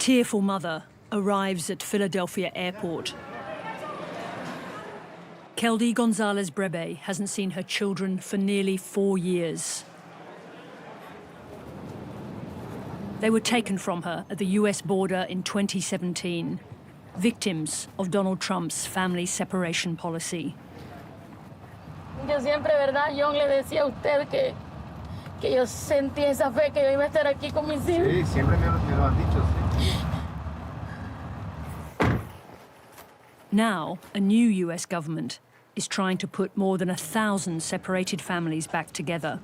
tearful mother arrives at Philadelphia airport. Keldy Gonzalez Brebe hasn't seen her children for nearly 4 years. They were taken from her at the US border in 2017, victims of Donald Trump's family separation policy. Yo siempre, ¿verdad, John, le decía a usted que yo sentí esa fe que yo iba a estar aquí con mis hijos? Sí, siempre me lo han dicho, sí. Now, a new US government is trying to put more than 1,000 separated families back together.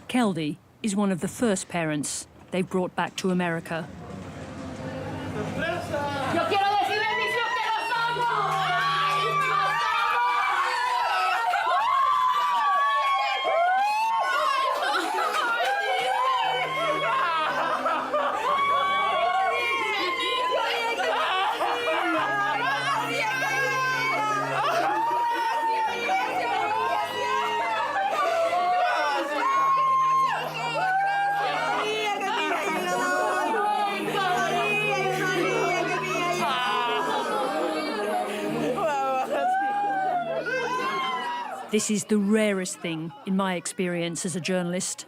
Keldy is one of the first parents they've brought back to America. Yo quiero decir bendición que los amo. ¡Ay, los This is the rarest thing in my experience as a journalist.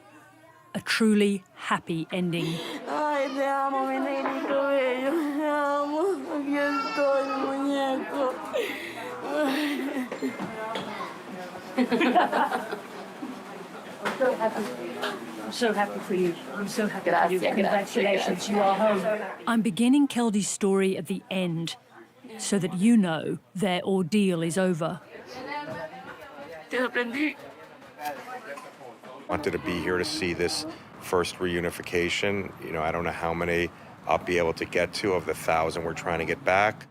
A truly happy ending. Ay, te amo, mi negrito bello. Te amo. Aquí estoy, muñeco. I'm so happy for you. I'm so happy for you. Gracias, Congratulations, you are home. I'm beginning Keldy's story at the end so that you know their ordeal is over. Wanted to be here to see this first reunification. You know, I don't know how many I'll be able to get to of the 1,000 we're trying to get back.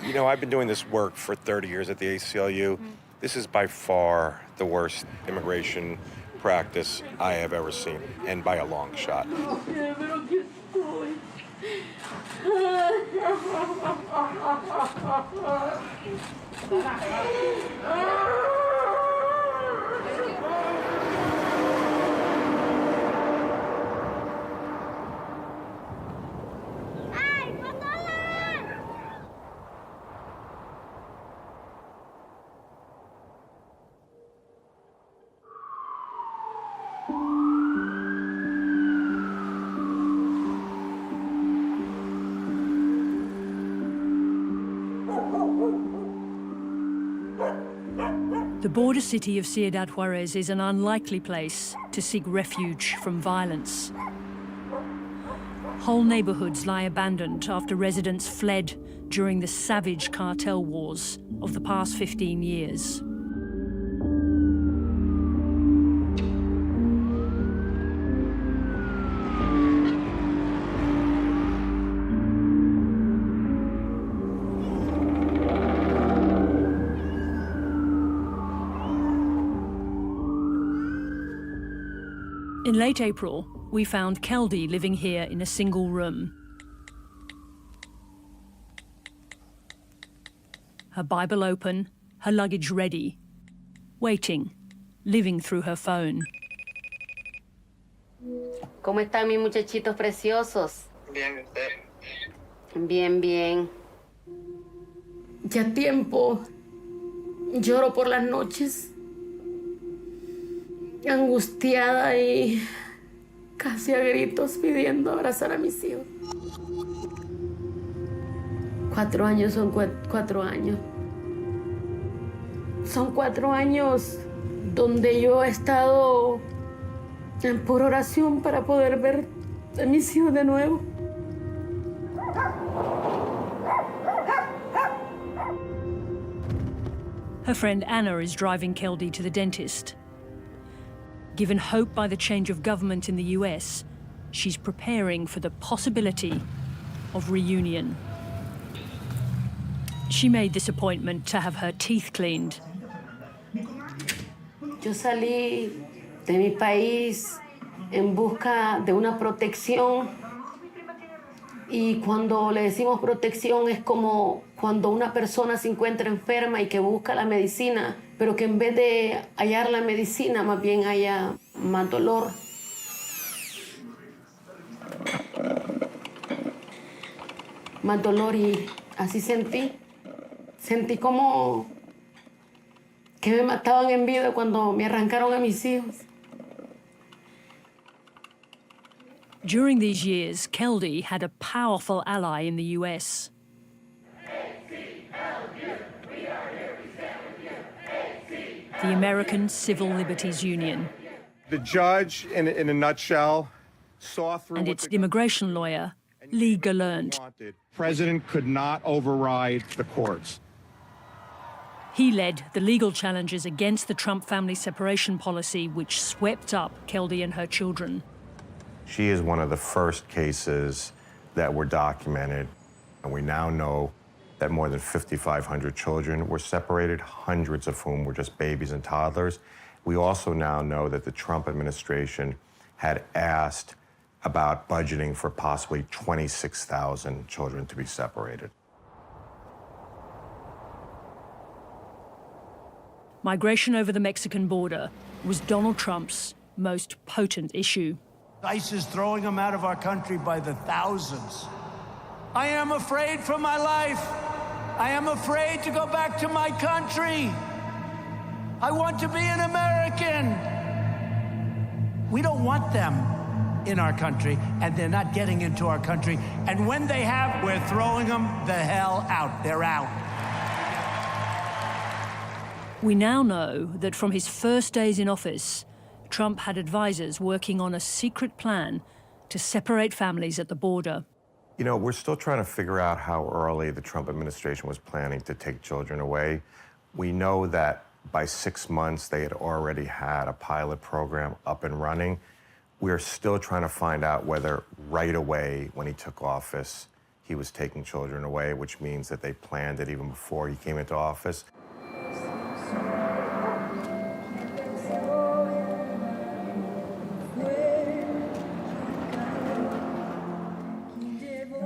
You know, I've been doing this work for 30 years at the ACLU. This is by far the worst immigration practice I have ever seen, and by a long shot. The border city of Ciudad Juarez is an unlikely place to seek refuge from violence. Whole neighborhoods lie abandoned after residents fled during the savage cartel wars of the past 15 years. In late April, we found Keldy living here in a single room. Her Bible open, her luggage ready, waiting, living through her phone. ¿Cómo están mis muchachitos preciosos? Bien, usted. Bien, bien. Ya tiempo lloro por las noches, angustiada y casi a gritos pidiendo abrazar a mis hijos. 4 años son 4 años. Son 4 años donde yo he estado en pura oración para poder ver a mis hijos de nuevo. Her friend Anna is driving Keldy to the dentist. Given hope by the change of government in the US, she's preparing for the possibility of reunion. She made this appointment to have her teeth cleaned. Yo salí de mi país en busca de una protección, y cuando le decimos protección es como cuando una persona se encuentra enferma y que busca la medicina, pero que en vez de hallar la medicina más bien haya más dolor. más dolor y así sentí. Sentí como que me mataban en vida cuando me arrancaron a mis hijos. During these years, Keldy had a powerful ally in the US. The American Civil Liberties Union. The judge, in a nutshell, saw through And its immigration lawyer, Lee Gallant. wanted. President could not override the courts. He led the legal challenges against the Trump family separation policy, which swept up Keldy and her children. She is one of the first cases that were documented, and we now know that more than 5,500 children were separated, hundreds of whom were just babies and toddlers. We also now know that the Trump administration had asked about budgeting for possibly 26,000 children to be separated. Migration over the Mexican border was Donald Trump's most potent issue. ICE is throwing them out of our country by the thousands. I am afraid for my life. I am afraid to go back to my country. I want to be an American. We don't want them in our country, and they're not getting into our country. And when they have, we're throwing them the hell out. They're out. We now know that from his first days in office, Trump had advisors working on a secret plan to separate families at the border. You know, we're still trying to figure out how early the Trump administration was planning to take children away. We know that by 6 months, they had already had a pilot program up and running. We're still trying to find out whether right away, when he took office, he was taking children away, which means that they planned it even before he came into office.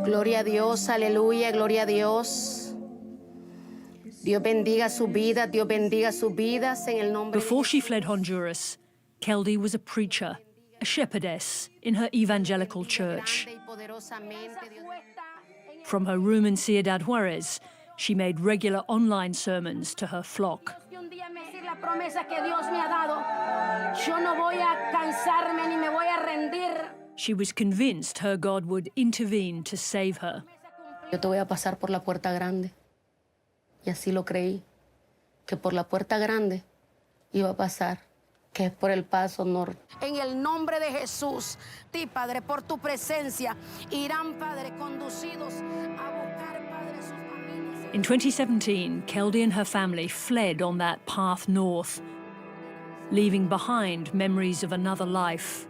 Gloria a Dios, aleluya, gloria a Dios. Dios bendiga su vida, Dios bendiga sus vidas en el nombre. Before she fled Honduras, Keldy was a preacher, a shepherdess in her evangelical church. From her room in Ciudad Juarez, she made regular online sermons to her flock. She was convinced her God would intervene to save her. Yo te voy a pasar por la puerta grande. Y así lo creí, que por la puerta grande iba a pasar, que es por el paso norte. En el nombre de Jesús, ti, Padre, por tu presencia, irán, Padre, conducidos a buscar, Padre, sus familias. In 2017, Keldy and her family fled on that path north, leaving behind memories of another life.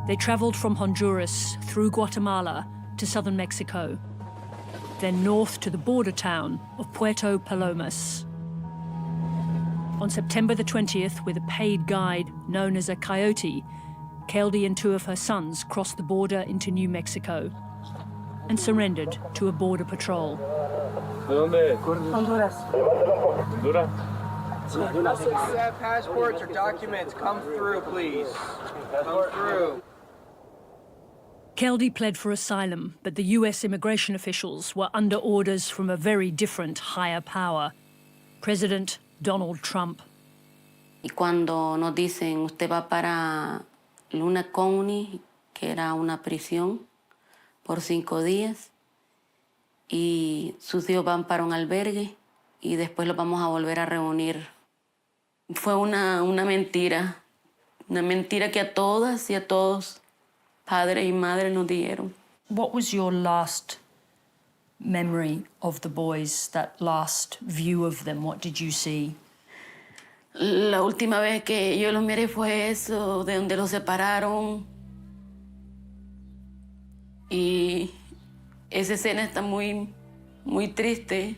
They traveled from Honduras through Guatemala to southern Mexico, then north to the border town of Puerto Palomas. On September the 20th, with a paid guide known as a coyote, Keldy and 2 of her sons crossed the border into New Mexico and surrendered to a border patrol. Honduras. Honduras. If you have passports or documents, come through, please. Come through. Keldy pled for asylum, but the US immigration officials were under orders from a very different higher power, President Donald Trump. Y cuando nos dicen, usted va para Luna County, que era una prisión, por 5 días, y sus hijos van para un albergue, y después los vamos a volver a reunir. Fue una mentira que a todas y a todos, padres y madres, nos dieron. What was your last memory of the boys, that last view of them? What did you see? La última vez que yo los miré fue eso, de donde los separaron. Y esa escena está muy, muy triste.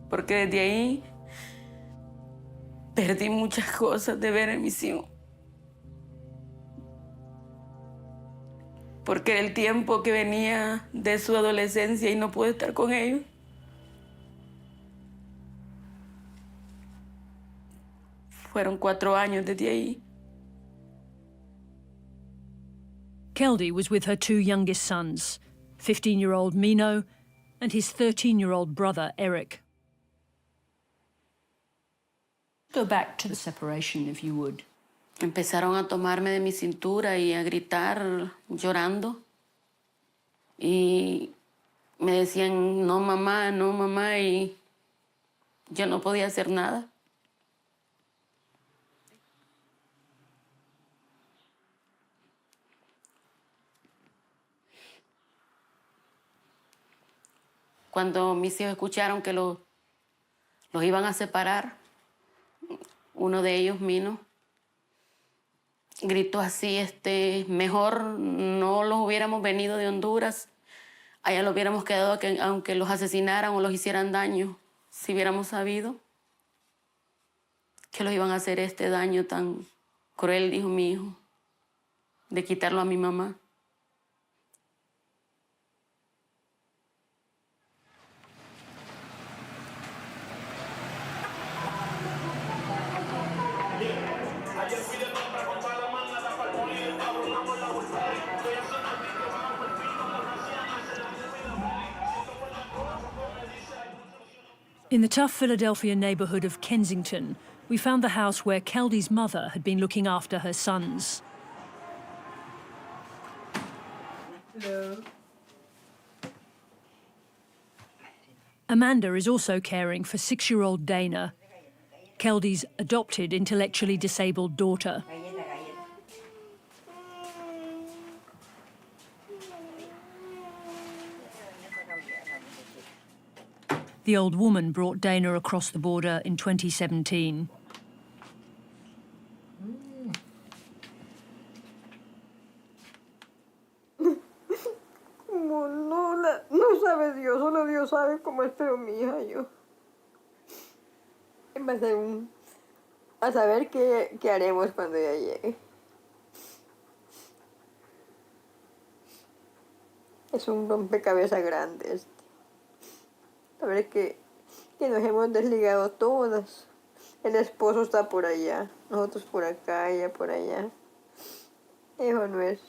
Porque desde ahí perdí muchas cosas de ver a mis hijos. Porque era el tiempo que venía de su adolescencia y no pude estar con ellos. Fueron 4 años desde ahí. Keldy was with her two youngest sons, 15-year-old Mino and his 13-year-old brother, Eric. Go back to the separation, if you would. Empezaron a tomarme de mi cintura y a gritar llorando. Y me decían, no mamá, y yo no podía hacer nada. Cuando mis hijos escucharon que los iban a separar, uno de ellos, Mino, gritó así, mejor no los hubiéramos venido de Honduras, allá los hubiéramos quedado aunque los asesinaran o los hicieran daño, si hubiéramos sabido que los iban a hacer este daño tan cruel, dijo mi hijo, de quitarlo a mi mamá. In the tough Philadelphia neighborhood of Kensington, we found the house where Keldy's mother had been looking after her sons. Hello. Amanda is also caring for 6-year-old Dana, Keldy's adopted intellectually disabled daughter. The old woman brought Dana across the border in 2017. No sabe Dios, solo Dios sabe cómo espero mi hija y yo. Va a ser a saber qué haremos cuando ella llegue. Es un rompecabezas grande A ver que nos hemos desligado todas. El esposo está por allá, nosotros por acá, ella por allá. Eso no es.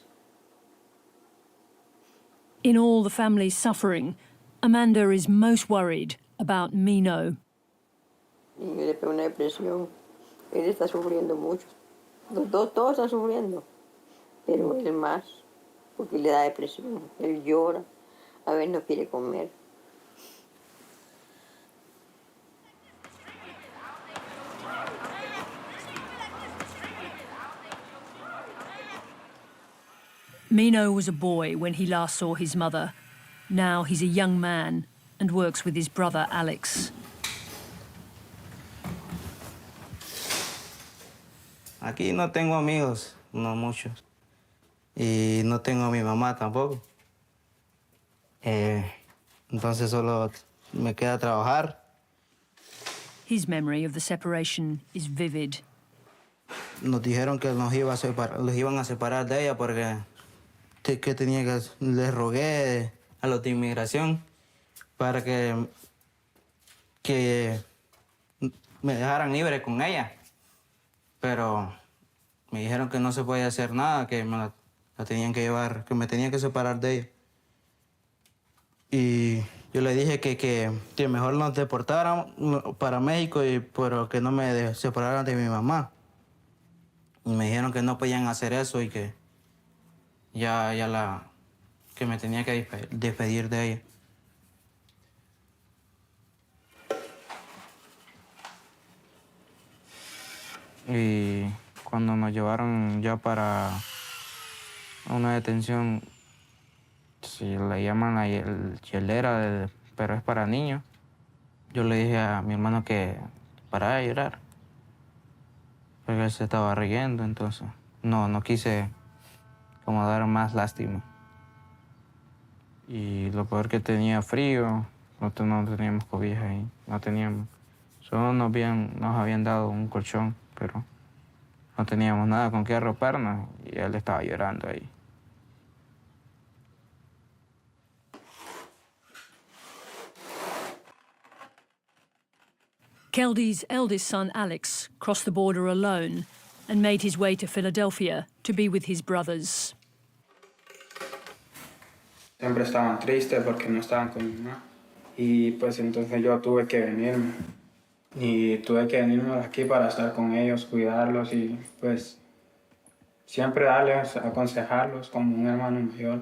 In all the family's suffering, Amanda is most worried about Mino. Y le pegó una depresión. Él está sufriendo mucho. Los dos, todos están sufriendo. Pero él más, porque le da depresión. Él llora, a veces no quiere comer. Mino was a boy when he last saw his mother. Now he's a young man and works with his brother Alex. Aquí no tengo amigos, no muchos. Y no tengo a mi mamá tampoco. Entonces solo me queda trabajar. His memory of the separation is vivid. Nos dijeron que los iban a separar de ella porque les rogué a los de inmigración para que me dejaran libre con ella. Pero me dijeron que no se podía hacer nada, que me la tenían que llevar, que me tenían que separar de ella. Y yo le dije que mejor nos deportaran para México, pero que no me separaran de mi mamá. Y me dijeron que no podían hacer eso y que que me tenía que despedir de ella. Y cuando nos llevaron ya para una detención, si le llaman la hielera, pero es para niños, yo le dije a mi hermano que parara de llorar, porque él se estaba riendo, entonces no quise como dar más lástima. Y lo peor que tenía frío, no teníamos cobijas ahí, no teníamos. Solo nos habían dado un colchón, pero no teníamos nada con qué arroparnos y él estaba llorando ahí. Keldy's eldest son, Alex, crossed the border alone and made his way to Philadelphia to be with his brothers. Siempre estaban tristes porque no estaban con mi mamá. Y pues entonces yo tuve que venirme. Y tuve que venirme aquí para estar con ellos, cuidarlos y pues siempre darles, aconsejarlos como un hermano mayor.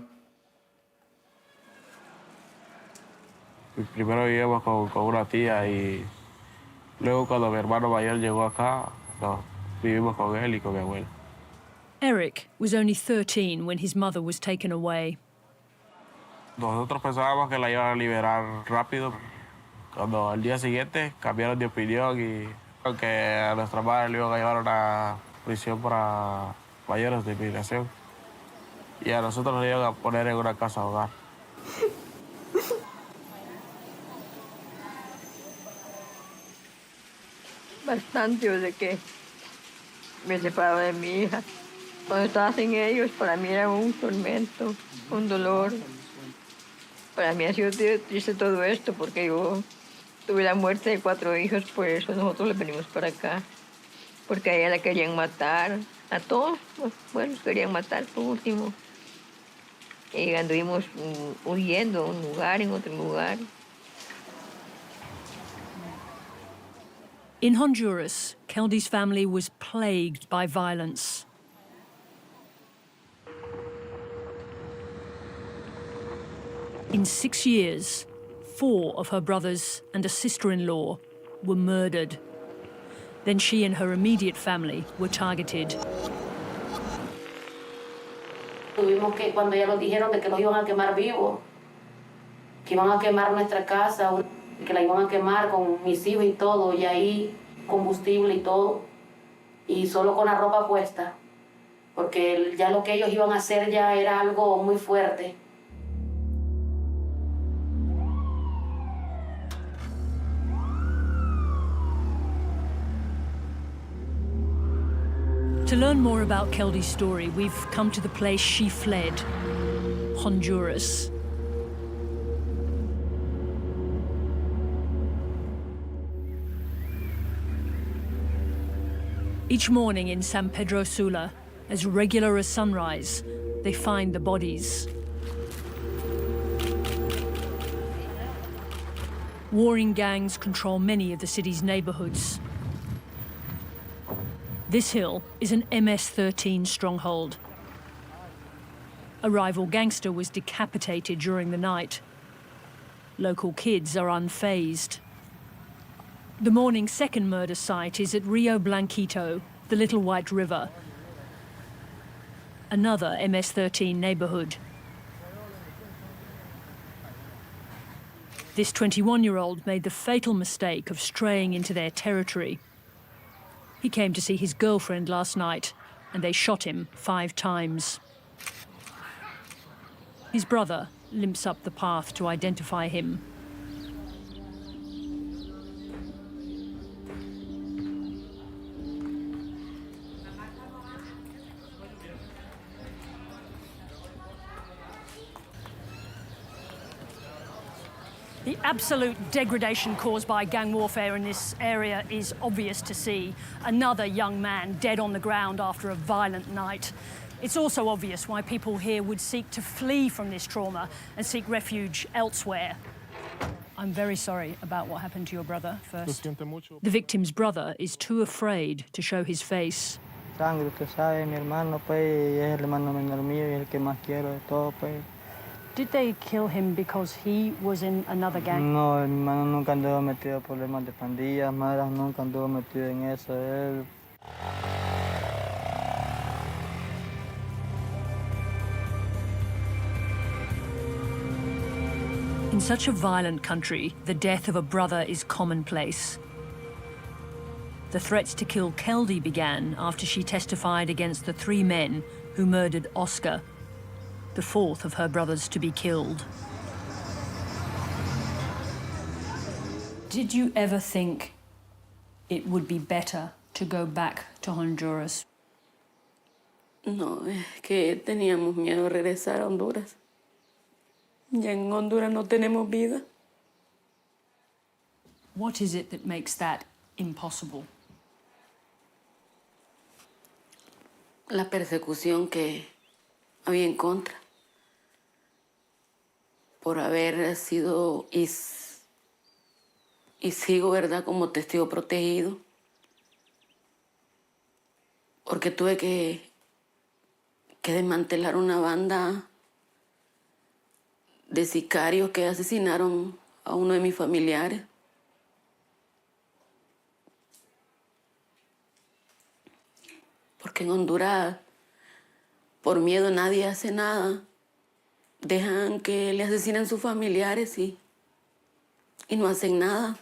Primero vivimos con una tía y luego cuando mi hermano mayor llegó acá, vivimos con él y con mi abuela. Eric was only 13 when his mother was taken away. Nosotros pensábamos que la iban a liberar rápido. Cuando al día siguiente cambiaron de opinión y que a nuestra madre le iban a llevar a una prisión para mayores de inmigración. Y a nosotros nos iban a poner en una casa hogar. Bastante desde que me separaba de mi hija. Cuando estaba sin ellos, para mí era un tormento, un dolor. Para mí ha sido triste todo esto porque yo tuve la muerte de 4 hijos, por eso nosotros le venimos para acá. Porque a ella la querían matar, a todos, bueno, querían matar por último. Y anduvimos huyendo a un lugar, en otro lugar. In Honduras, Keldy's family was plagued by violence. In 6 years, 4 of her brothers and a sister-in-law were murdered. Then she and her immediate family were targeted. Tuvimos que, cuando ya nos dijeron de que los iban a quemar vivos, que iban a quemar nuestra casa, que la iban a quemar con mis hijos y todo, y ahí combustible y todo, y solo con la ropa puesta, porque ya lo que ellos iban a hacer ya era algo muy fuerte. To learn more about Keldy's story, we've come to the place she fled, Honduras. Each morning in San Pedro Sula, as regular as sunrise, they find the bodies. Warring gangs control many of the city's neighborhoods. This hill is an MS-13 stronghold. A rival gangster was decapitated during the night. Local kids are unfazed. The morning's second murder site is at Rio Blanquito, the Little White River, another MS-13 neighborhood. This 21-year-old made the fatal mistake of straying into their territory. He came to see his girlfriend last night, and they shot him 5 times. His brother limps up the path to identify him. The absolute degradation caused by gang warfare in this area is obvious to see. Another young man dead on the ground after a violent night. It's also obvious why people here would seek to flee from this trauma and seek refuge elsewhere. I'm very sorry about what happened to your brother first. The victim's brother is too afraid to show his face. Sangre, usted sabe, mi hermano, pues, es el hermano menor mío y el que más quiero de todo, pues. Did they kill him because he was in another gang? No, mi hermano nunca anduvo metido en problemas de pandillas, malas, nunca anduvo metido en eso. Él... In such a violent country, the death of a brother is commonplace. The threats to kill Keldy began after she testified against the 3 men who murdered Oscar, the 4th of her brothers to be killed. Did you ever think it would be better to go back to Honduras? No, es que teníamos miedo de regresar a Honduras. Ya en Honduras no tenemos vida. What is it that makes that impossible? La persecución que había en contra. por haber sido y sigo, ¿verdad?, como testigo protegido, porque tuve que desmantelar una banda de sicarios que asesinaron a uno de mis familiares. Porque en Honduras, por miedo, nadie hace nada. Dejan que le asesinen sus familiares y no hacen nada.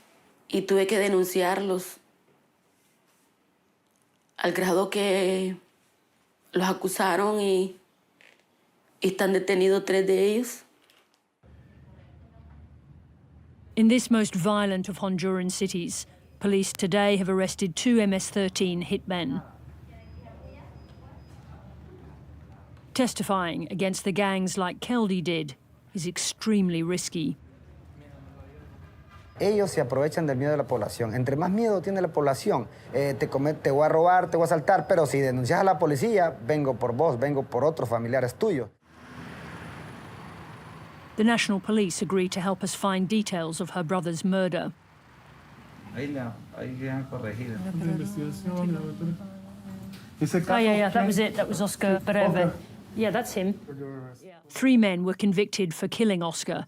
Y tuve que denunciarlos al grado que los acusaron y están detenidos 3 de ellos. In this most violent of Honduran cities, police today have arrested 2 MS-13 hitmen. Testifying against the gangs like Keldy did is extremely risky. Ellos se aprovechan del miedo de la población. Entre más miedo tiene la población, te voy a robar, te voy a asaltar, pero si denuncias a la policía, vengo por vos, vengo por otros familiares tuyos. The National Police agreed to help us find details of her brother's murder. Yeah, that was it. That was Oscar Pereve. Yeah, that's him. 3 men were convicted for killing Oscar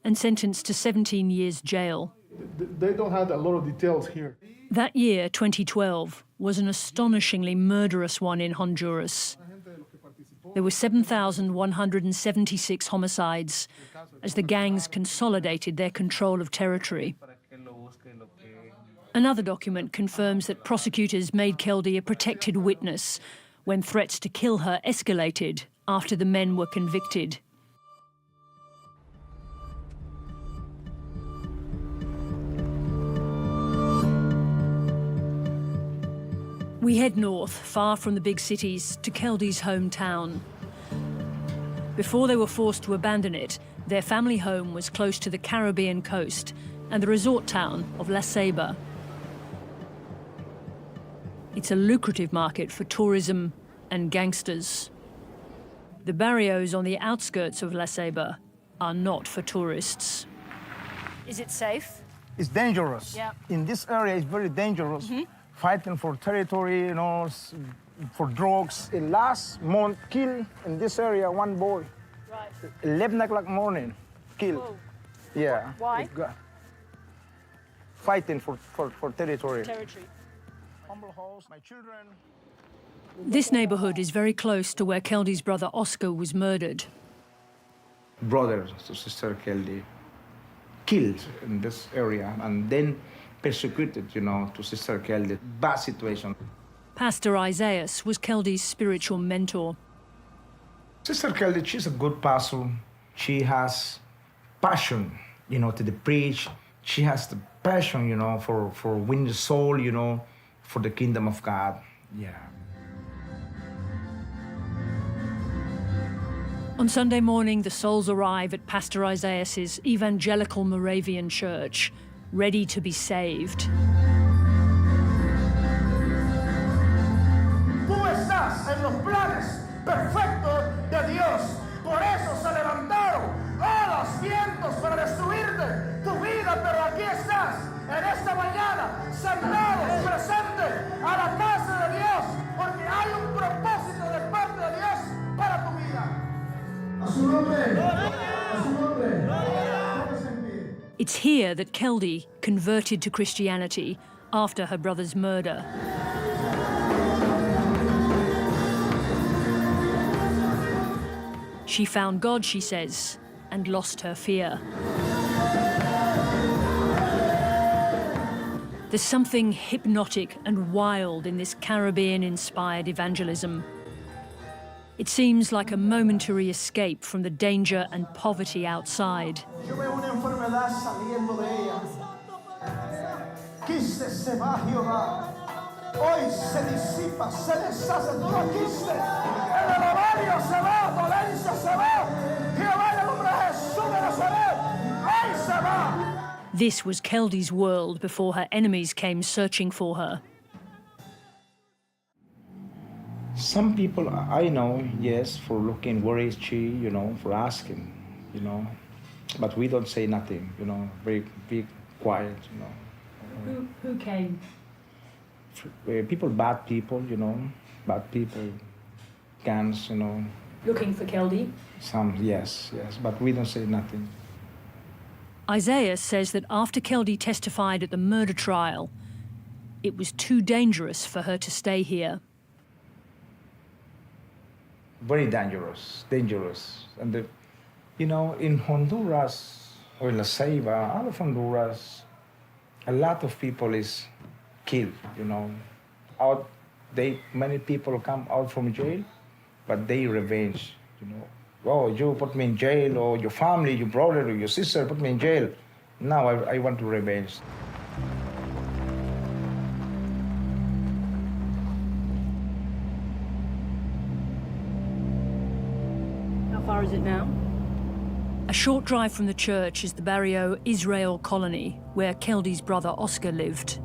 and sentenced to 17 years jail. They don't have a lot of details here. That year, 2012, was an astonishingly murderous one in Honduras. There were 7,176 homicides as the gangs consolidated their control of territory. Another document confirms that prosecutors made Keldy a protected witness when threats to kill her escalated after the men were convicted. We head north, far from the big cities, to Keldy's hometown. Before they were forced to abandon it, their family home was close to the Caribbean coast and the resort town of La Ceiba. It's a lucrative market for tourism and gangsters. The barrios on the outskirts of La Ceiba are not for tourists. Is it safe? It's dangerous. Yeah. In this area, it's very dangerous. Fighting for territory, you know, for drugs. Last month, killed in this area 1 boy. Right. 11 o'clock morning, killed. Whoa. Yeah. Why? Fighting for territory. Territory. Humble house, my children. This neighborhood is very close to where Keldy's brother Oscar was murdered. Brother to Sister Keldy killed in this area and then persecuted, you know, to Sister Keldy. Bad situation. Pastor Isaias was Keldy's spiritual mentor. Sister Keldy, she's a good pastor. She has passion, you know, to the preach. She has the passion, you know, for winning the soul, you know, for the kingdom of God. Yeah. On Sunday morning, the souls arrive at Pastor Isaias's evangelical Moravian church, ready to be saved. Tú estás en los planes perfectos de Dios. Por eso se levantaron los vientos para destruirte tu vida, pero aquí estás en esta mañana, sentados, presentes a la casa de Dios, porque hay un propósito de parte de Dios para tu vida. A su nombre, a su nombre. It's here that Keldy converted to Christianity after her brother's murder. She found God, she says, and lost her fear. There's something hypnotic and wild in this Caribbean-inspired evangelism. It seems like a momentary escape from the danger and poverty outside. Yo veo una enfermedad saliendo de ella. Quiste se va, Jehová. Hoy se disipa, se deshace todo quiste. El alabario se va, dolencia se va. Jehová, en el nombre de Jesús de Nazaret, hoy se va. This was Keldy's world before her enemies came searching for her. Some people I know, yes, for looking where is she, you know, for asking, you know. But we don't say nothing, you know, very quiet, you know. Who came? People, bad people, you know, bad people, gangs, you know. Looking for Keldy? Some, yes, but we don't say nothing. Isaiah says that after Keldy testified at the murder trial, it was too dangerous for her to stay here. Very dangerous. And, you know, in Honduras, or La Ceiba, out of Honduras, a lot of people is killed, you know. Many people come out from jail, but they revenge, you know. Oh, you put me in jail, or your family, your brother, or your sister put me in jail. Now I want to revenge. How far is it now? A short drive from the church is the Barrio Israel colony, where Keldy's brother Oscar lived.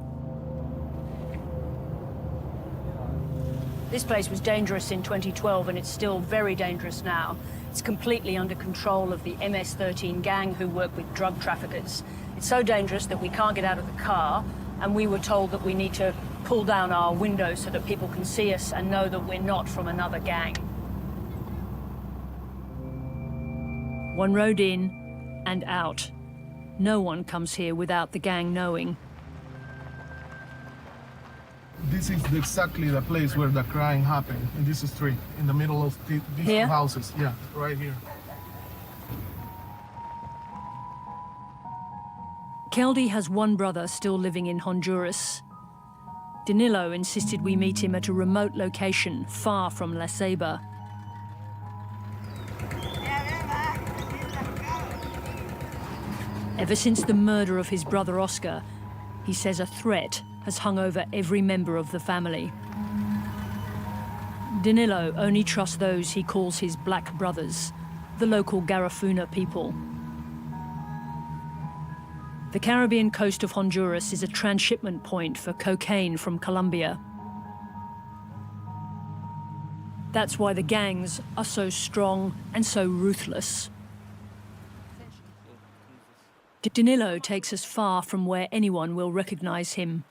This place was dangerous in 2012, and it's still very dangerous now. It's completely under control of the MS-13 gang who work with drug traffickers. It's so dangerous that we can't get out of the car, and we were told that we need to pull down our windows so that people can see us and know that we're not from another gang. One road in and out. No one comes here without the gang knowing. This is exactly the place where the crime happened, in this street, in the middle of these Here? houses. Yeah, right here. Keldy has one brother still living in Honduras. Danilo insisted we meet him at a remote location far from La Ceiba. Ever since the murder of his brother Oscar, he says a threat has hung over every member of the family. Danilo only trusts those he calls his black brothers, the local Garifuna people. The Caribbean coast of Honduras is a transshipment point for cocaine from Colombia. That's why the gangs are so strong and so ruthless. Danilo takes us far from where anyone will recognize him.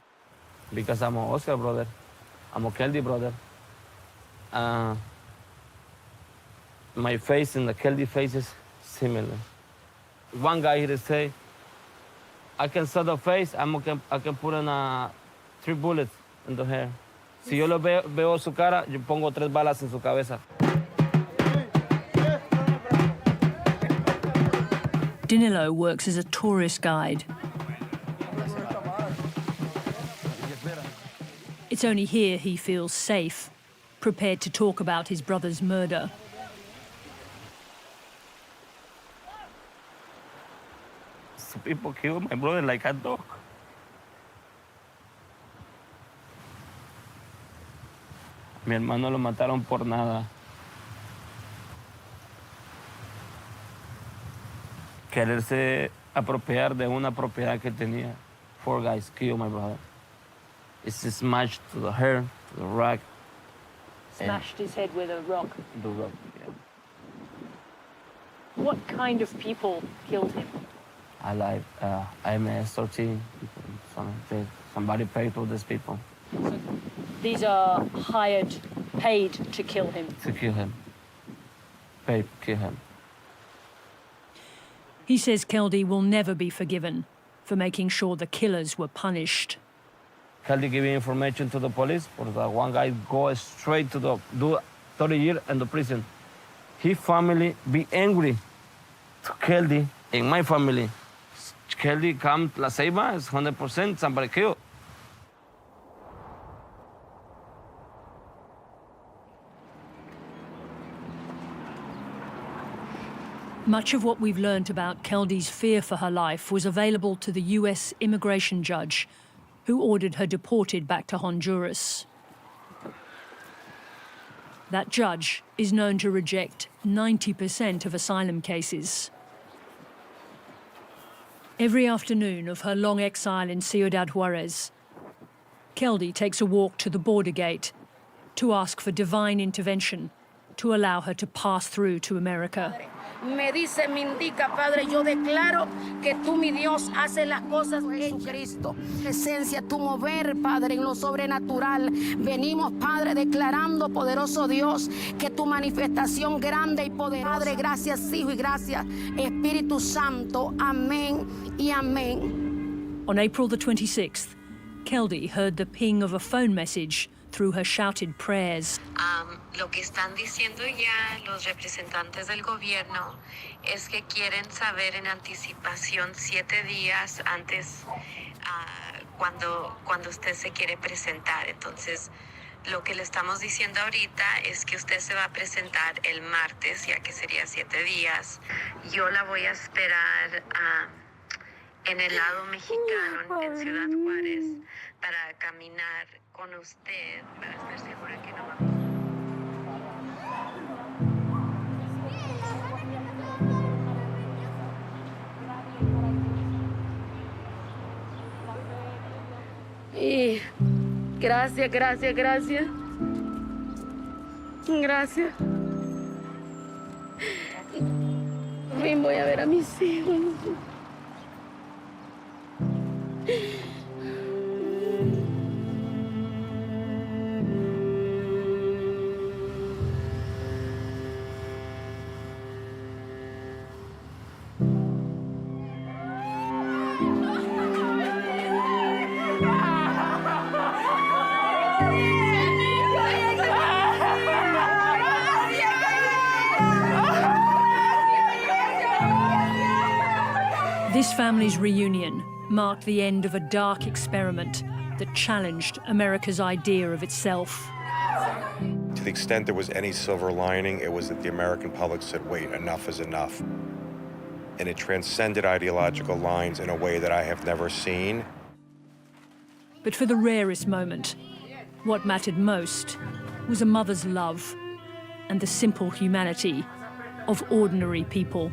Because I'm a Oscar brother, I'm a Keldy brother. My face and the Keldy face is similar. One guy here say, I can sew the face, I can put in 3 bullets in the hair. Si yo lo veo su cara, yo pongo 3 balas en su cabeza. Danilo works as a tourist guide. It's only here he feels safe, prepared to talk about his brother's murder. Some people killed my brother like a dog. Mi hermano lo mataron por nada. Quererse apropiar de una propiedad que tenía. 4 guys killed my brother. It's smashed to the hair, to the rock. Smashed his head with a rock. The rock, yeah. What kind of people killed him? MS-13. Somebody paid for these people. So these are paid to kill him? To kill him. Paid to kill him. He says Keldy will never be forgiven for making sure the killers were punished. Keldy giving information to the police, for the one guy go straight to do 30 years in the prison. His family be angry to Keldy and my family. Keldy come to La Ceiba, is 100% somebody killed. Much of what we've learnt about Keldy's fear for her life was available to the US immigration judge who ordered her deported back to Honduras. That judge is known to reject 90% of asylum cases. Every afternoon of her long exile in Ciudad Juarez, Keldy takes a walk to the border gate to ask for divine intervention to allow her to pass through to America. me dice, me indica, Padre, yo declaro que tú, mi Dios, haces las cosas en Jesucristo. Presencia, tu mover, Padre, en lo sobrenatural. Venimos, Padre, declarando, poderoso Dios, que tu manifestación grande y poderosa. Padre, gracias, Hijo, y gracias, Espíritu Santo. Amén y amén. On April the 26th, Keldy heard the ping of a phone message through her shouted prayers. Lo que están diciendo ya los representantes del gobierno es que quieren saber en anticipación 7 días antes cuando usted se quiere presentar. Entonces, lo que le estamos diciendo ahorita es que usted se va a presentar el martes, ya que sería 7 días. Yo la voy a esperar en el lado mexicano, en Ciudad Juárez, para caminar con usted, para estar segura que no va a... Y gracias, gracias, gracias. Gracias. Por fin voy a ver a mis hijos. This family's reunion marked the end of a dark experiment that challenged America's idea of itself. To the extent there was any silver lining, it was that the American public said, wait, enough is enough. And it transcended ideological lines in a way that I have never seen. But for the rarest moment, what mattered most was a mother's love and the simple humanity of ordinary people.